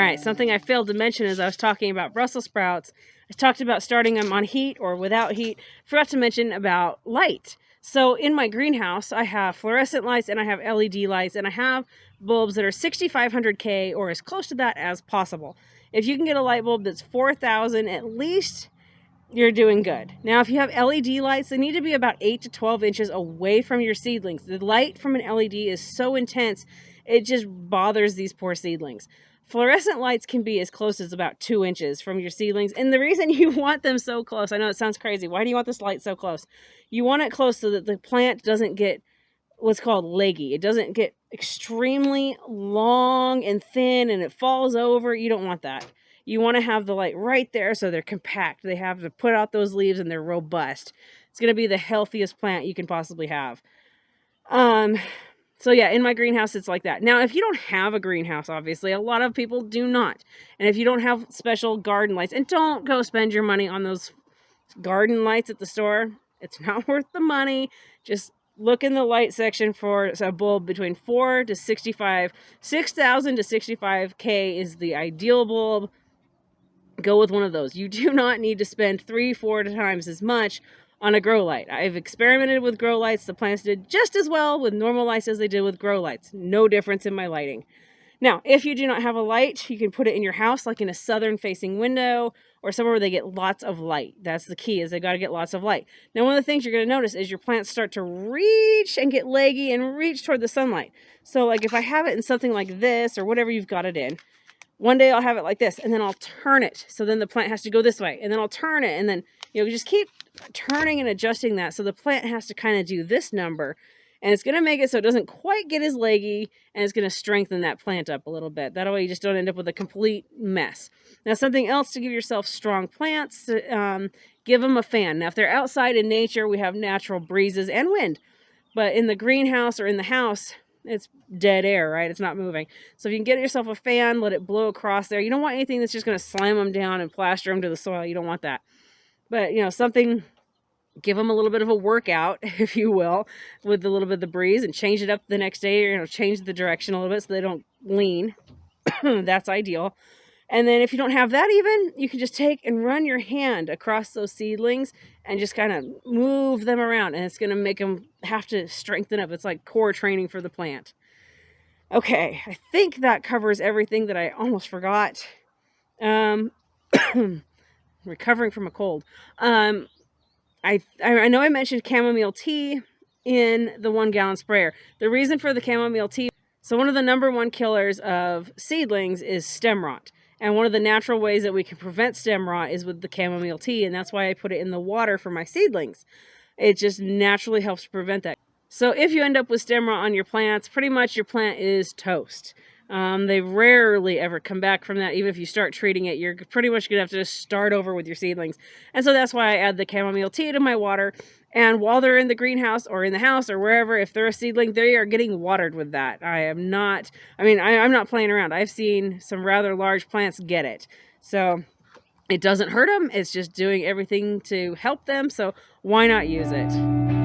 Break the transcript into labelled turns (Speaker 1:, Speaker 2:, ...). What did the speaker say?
Speaker 1: right, something I failed to mention as I was talking about Brussels sprouts, I talked about starting them on heat or without heat. Forgot to mention about light. So in my greenhouse, I have fluorescent lights and I have LED lights, and I have bulbs that are 6500K or as close to that as possible. If you can get a light bulb that's 4000 at least, you're doing good. Now, if you have LED lights, they need to be about 8 to 12 inches away from your seedlings. The light from an LED is so intense, it just bothers these poor seedlings. Fluorescent lights can be as close as about 2 inches from your seedlings. And the reason you want them so close, I know it sounds crazy. Why do you want this light so close? You want it close so that the plant doesn't get what's called leggy. It doesn't get extremely long and thin and it falls over. You don't want that. You want to have the light right there so they're compact. They have to put out those leaves and they're robust. It's going to be the healthiest plant you can possibly have. So yeah, in my greenhouse, it's like that. Now, if you don't have a greenhouse, obviously, a lot of people do not. And if you don't have special garden lights, and don't go spend your money on those garden lights at the store. It's not worth the money. Just look in the light section for a bulb between 4 to 65. 6,000 to 65K is the ideal bulb. Go with one of those. You do not need to spend 3-4 times as much on a grow light. I've experimented with grow lights. The plants did just as well with normal lights as they did with grow lights. No difference in my lighting. Now, if you do not have a light, you can put it in your house, like in a southern facing window or somewhere where they get lots of light. That's the key, is they got to get lots of light. Now, one of the things you're going to notice is your plants start to reach and get leggy and reach toward the sunlight. So like if I have it in something like this or whatever you've got it in, one day I'll have it like this, and then I'll turn it. So then the plant has to go this way, and then I'll turn it, and then, just keep turning and adjusting that. So the plant has to kind of do this number, and it's going to make it so it doesn't quite get as leggy, and it's going to strengthen that plant up a little bit. That way you just don't end up with a complete mess. Now, something else to give yourself strong plants, give them a fan. Now, if they're outside in nature, we have natural breezes and wind. But in the greenhouse or in the house, it's dead air, right? It's not moving. So if you can get yourself a fan, let it blow across there. You don't want anything that's just going to slam them down and plaster them to the soil. You don't want that. But, something, give them a little bit of a workout, if you will, with a little bit of the breeze, and change it up the next day, or, change the direction a little bit so they don't lean. That's ideal. And then if you don't have that even, you can just take and run your hand across those seedlings and just kind of move them around. And it's going to make them have to strengthen up. It's like core training for the plant. Okay, I think that covers everything that I almost forgot. Recovering from a cold. I know I mentioned chamomile tea in the 1 gallon sprayer. The reason for the chamomile tea, so one of the number one killers of seedlings is stem rot. And one of the natural ways that we can prevent stem rot is with the chamomile tea. And that's why I put it in the water for my seedlings. It just naturally helps to prevent that. So if you end up with stem rot on your plants, pretty much your plant is toast. They rarely ever come back from that. Even if you start treating it, you're pretty much going to have to just start over with your seedlings. And so that's why I add the chamomile tea to my water. And while they're in the greenhouse or in the house or wherever, if they're a seedling, they are getting watered with that. I'm not playing around. I've seen some rather large plants get it. So it doesn't hurt them. It's just doing everything to help them. So why not use it?